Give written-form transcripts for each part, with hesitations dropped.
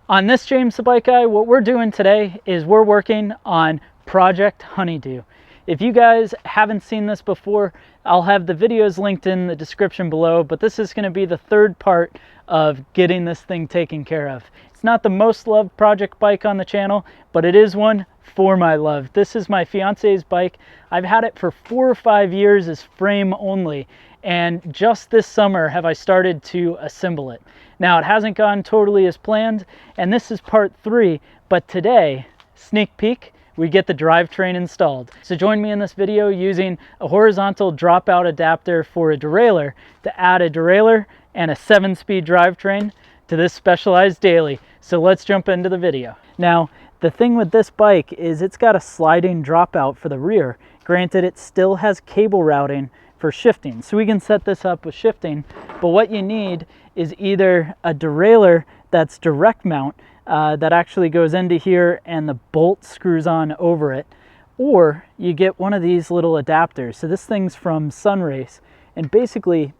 On this James the Bike Guy, what we're doing today is we're working on Project Honeydew. If you guys haven't seen this before, I'll have the videos linked in the description below, but this is going to be the third part of getting this thing taken care of. It's not the most loved project bike on the channel, but it is one for my love. This is my fiance's bike. I've had it for 4 or 5 years as frame only, and just this summer have I started to assemble it. Now, it hasn't gone totally as planned, and this is part 3, but today, sneak peek, we get the drivetrain installed. So join me in this video using a horizontal dropout adapter for a derailleur to add a derailleur and a 7-speed drivetrain to this specialized daily. So let's jump into the video. Now, the thing with this bike is it's got a sliding dropout for the rear. Granted, it still has cable routing for shifting, so we can set this up with shifting, but what you need is either a derailleur that's direct mount that actually goes into here and the bolt screws on over it, or you get one of these little adapters. So this thing's from Sunlite and basically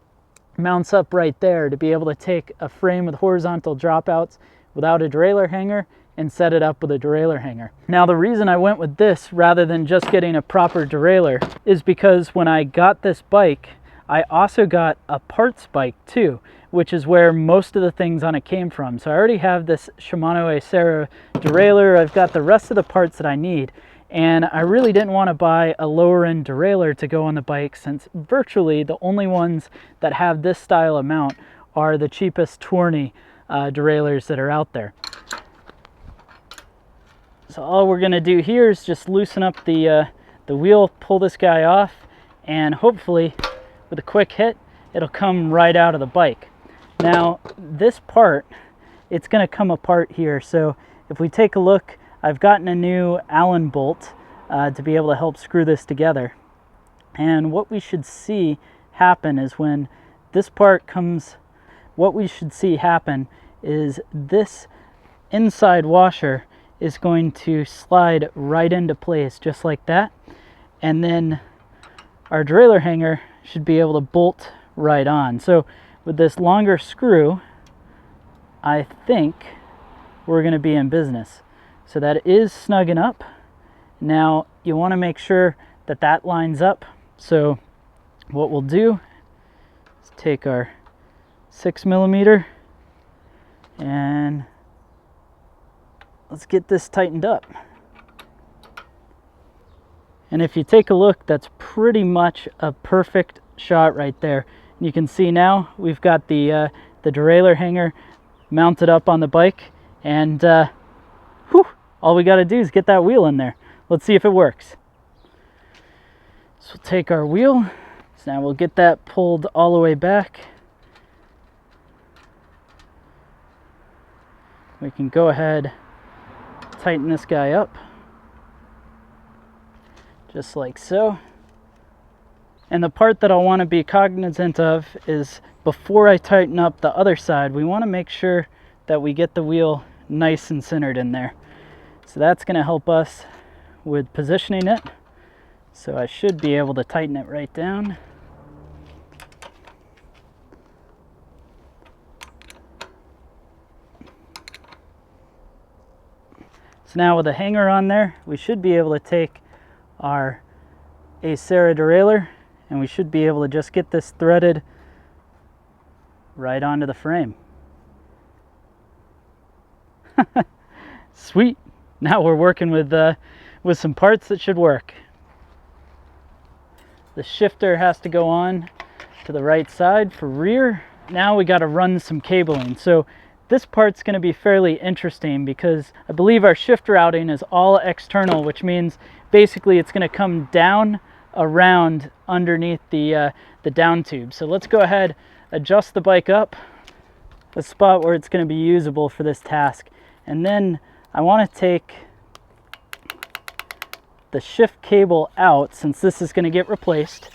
mounts up right there to be able to take a frame with horizontal dropouts without a derailleur hanger and set it up with a derailleur hanger. Now, the reason I went with this rather than just getting a proper derailleur is because when I got this bike, I also got a parts bike too, which is where most of the things on it came from. So I already have this Shimano Acera derailleur. I've got the rest of the parts that I need, and I really didn't want to buy a lower end derailleur to go on the bike, since virtually the only ones that have this style of mount are the cheapest Tourney derailleurs that are out there. So all we're going to do here is just loosen up the wheel, pull this guy off, and hopefully with a quick hit it'll come right out of the bike. Now, this part, it's going to come apart here. So if we take a look, I've gotten a new Allen bolt to be able to help screw this together. And what we should see happen is when this part comes, what we should see happen is this inside washer is going to slide right into place just like that. And then our derailleur hanger should be able to bolt right on. So with this longer screw, I think we're going to be in business. So that is snugging up. Now you want to make sure that that lines up. So what we'll do is take our 6mm and let's get this tightened up. And if you take a look, that's pretty much a perfect shot right there. You can see now we've got the derailleur hanger mounted up on the bike, and all we got to do is get that wheel in there. Let's see if it works. So we'll take our wheel. So now we'll get that pulled all the way back. We can go ahead, tighten this guy up just like so. And the part that I'll want to be cognizant of is before I tighten up the other side, we want to make sure that we get the wheel nice and centered in there. So that's going to help us with positioning it. So I should be able to tighten it right down. So now with the hanger on there, we should be able to take our Acera derailleur and we should be able to just get this threaded right onto the frame. Sweet. Now we're working with some parts that should work. The shifter has to go on to the right side for rear. Now we got to run some cabling. So this part's going to be fairly interesting because I believe our shift routing is all external, which means basically it's going to come down around underneath the down tube. So let's go ahead, adjust the bike up a spot where it's going to be usable for this task, and then I want to take the shift cable out, since this is going to get replaced.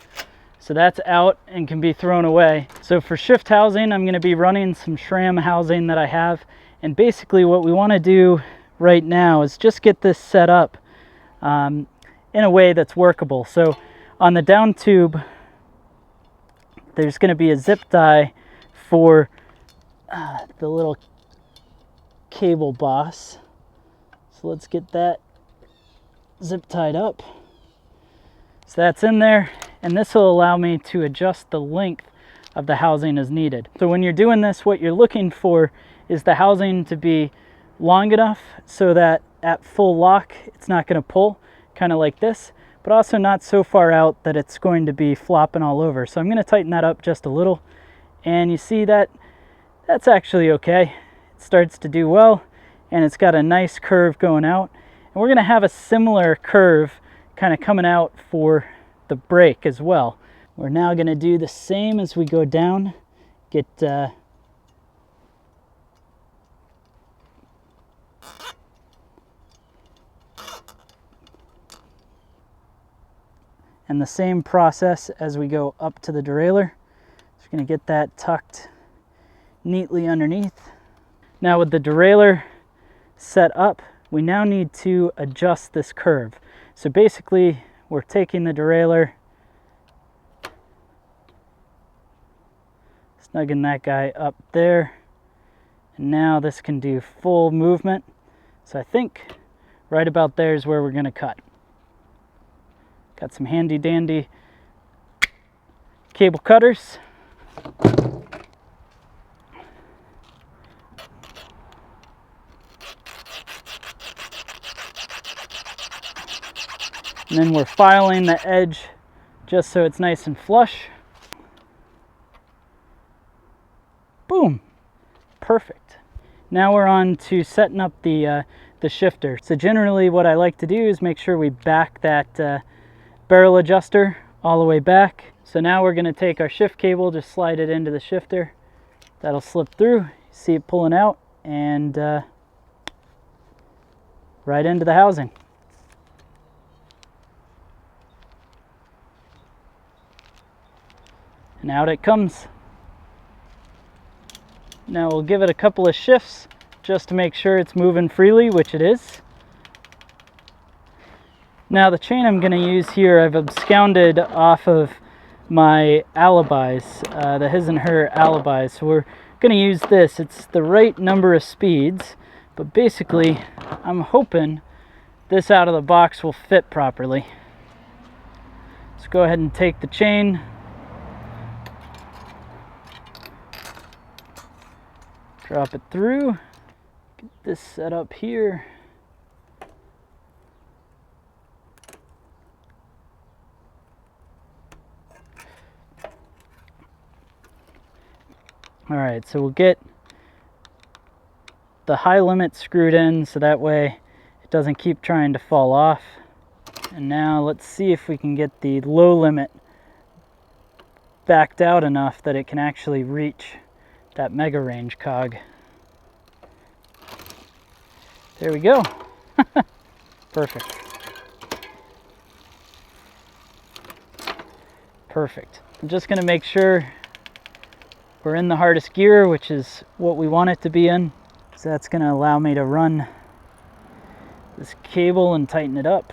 So that's out and can be thrown away. So for shift housing, I'm going to be running some SRAM housing that I have, and basically what we want to do right now is just get this set up in a way that's workable. So on the down tube, there's going to be a zip tie for the little cable boss. So let's get that zip tied up. So that's in there, and this will allow me to adjust the length of the housing as needed. So when you're doing this, what you're looking for is the housing to be long enough so that at full lock it's not going to pull, kind of like this, but also not so far out that it's going to be flopping all over. So I'm going to tighten that up just a little, and you see that that's actually okay. It starts to do well, and it's got a nice curve going out, and we're going to have a similar curve kind of coming out for the brake as well. We're now going to do the same as we go down, get and the same process as we go up to the derailleur. Just going to get that tucked neatly underneath. Now with the derailleur set up, we now need to adjust this curve. So basically we're taking the derailleur, snugging that guy up there, and now this can do full movement. So I think right about there is where we're going to cut. Got some handy dandy cable cutters. And then we're filing the edge just so it's nice and flush. Boom, perfect. Now we're on to setting up the shifter. So generally what I like to do is make sure we back that barrel adjuster all the way back. So now we're going to take our shift cable, just slide it into the shifter. That'll slip through, see it pulling out, and right into the housing. And out it comes. Now we'll give it a couple of shifts just to make sure it's moving freely, which it is. Now the chain I'm going to use here, I've absconded off of my alibis, the his and her alibis. So we're going to use this. It's the right number of speeds, but basically I'm hoping this out of the box will fit properly. Let's go ahead and take the chain, drop it through, get this set up here. All right, so we'll get the high limit screwed in so that way it doesn't keep trying to fall off. And now let's see if we can get the low limit backed out enough that it can actually reach that mega range cog. There we go. Perfect. Perfect. I'm just going to make sure we're in the hardest gear, which is what we want it to be in. So that's going to allow me to run this cable and tighten it up.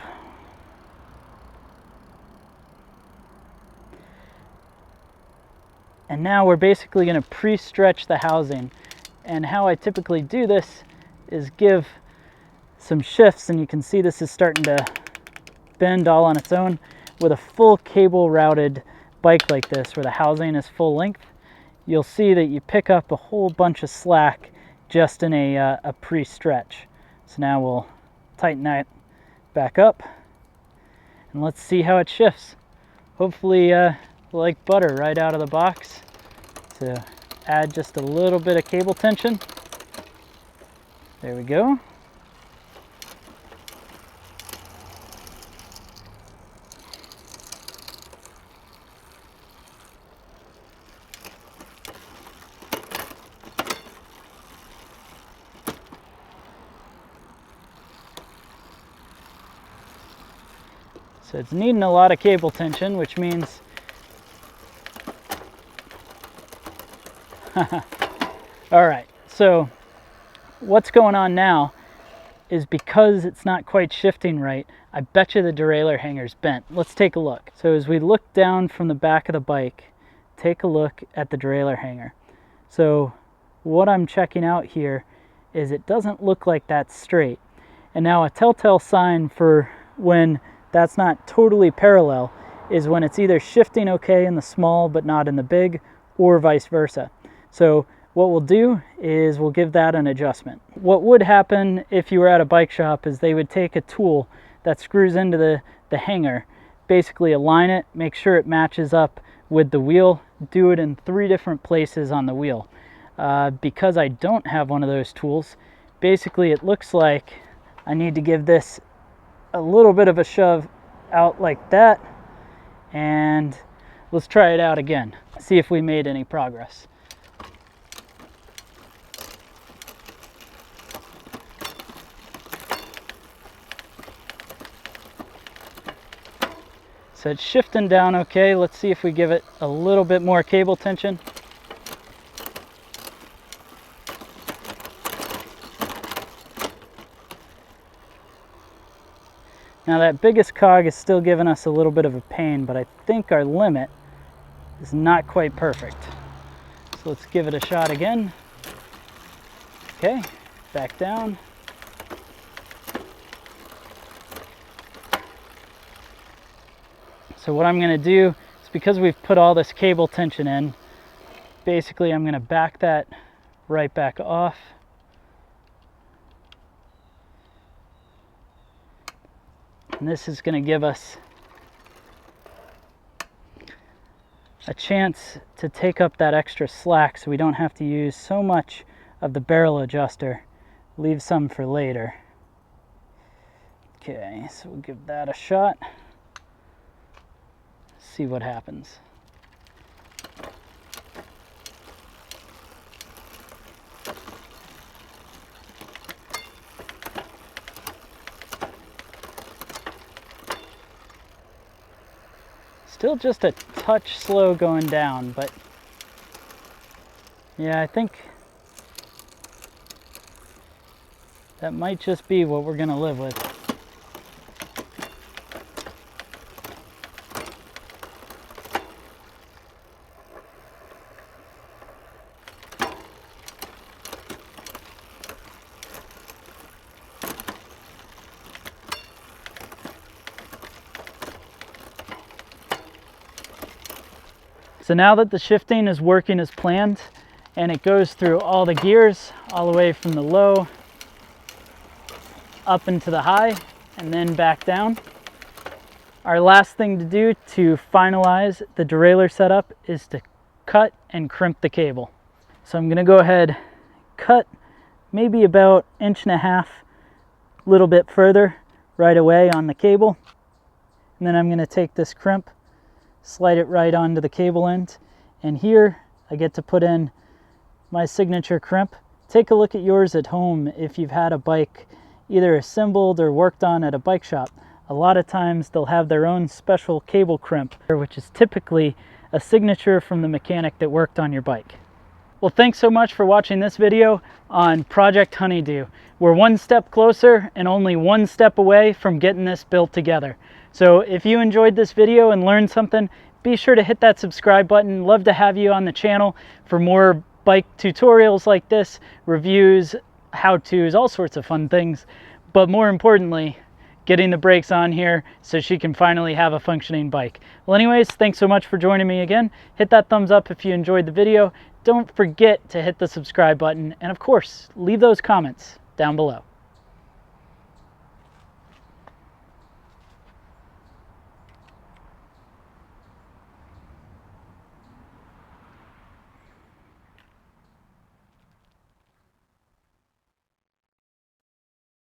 And now we're basically going to pre-stretch the housing. And how I typically do this is give some shifts, and you can see this is starting to bend all on its own. With a full cable routed bike like this, where the housing is full length, you'll see that you pick up a whole bunch of slack just in a pre-stretch. So now we'll tighten that back up, and let's see how it shifts. Hopefully like butter right out of the box. To add just a little bit of cable tension. There we go. So it's needing a lot of cable tension, which means all right, so what's going on now is because it's not quite shifting right, I bet you the derailleur hanger's bent. Let's take a look. So as we look down from the back of the bike, take a look at the derailleur hanger. So what I'm checking out here is it doesn't look like that's straight. And now a telltale sign for when that's not totally parallel is when it's either shifting okay in the small but not in the big, or vice versa. So what we'll do is we'll give that an adjustment. What would happen if you were at a bike shop is they would take a tool that screws into the hanger, basically align it, make sure it matches up with the wheel, do it in 3 different places on the wheel. Because I don't have one of those tools, basically it looks like I need to give this a little bit of a shove out like that, and let's try it out again, see if we made any progress. So it's shifting down okay. Let's see if we give it a little bit more cable tension. Now that biggest cog is still giving us a little bit of a pain, but I think our limit is not quite perfect. So let's give it a shot again. Okay, back down. So what I'm going to do is, because we've put all this cable tension in, basically I'm going to back that right back off. And this is going to give us a chance to take up that extra slack so we don't have to use so much of the barrel adjuster. Leave some for later. Okay, so we'll give that a shot. See what happens. Still just a touch slow going down, but yeah, I think that might just be what we're going to live with. So now that the shifting is working as planned, and it goes through all the gears, all the way from the low up into the high, and then back down, our last thing to do to finalize the derailleur setup is to cut and crimp the cable. So I'm going to go ahead, cut maybe about 1.5 inches, a little bit further right away on the cable, and then I'm going to take this crimp, slide it right onto the cable end, and here I get to put in my signature crimp. Take a look at yours at home if you've had a bike either assembled or worked on at a bike shop. A lot of times they'll have their own special cable crimp, which is typically a signature from the mechanic that worked on your bike. Well, thanks so much for watching this video on Project Honeydew. We're one step closer and only one step away from getting this built together. So if you enjoyed this video and learned something, be sure to hit that subscribe button. Love to have you on the channel for more bike tutorials like this, reviews, how-tos, all sorts of fun things. But more importantly, getting the brakes on here so she can finally have a functioning bike. Well, anyways, thanks so much for joining me again. Hit that thumbs up if you enjoyed the video. Don't forget to hit the subscribe button, and of course, leave those comments down below.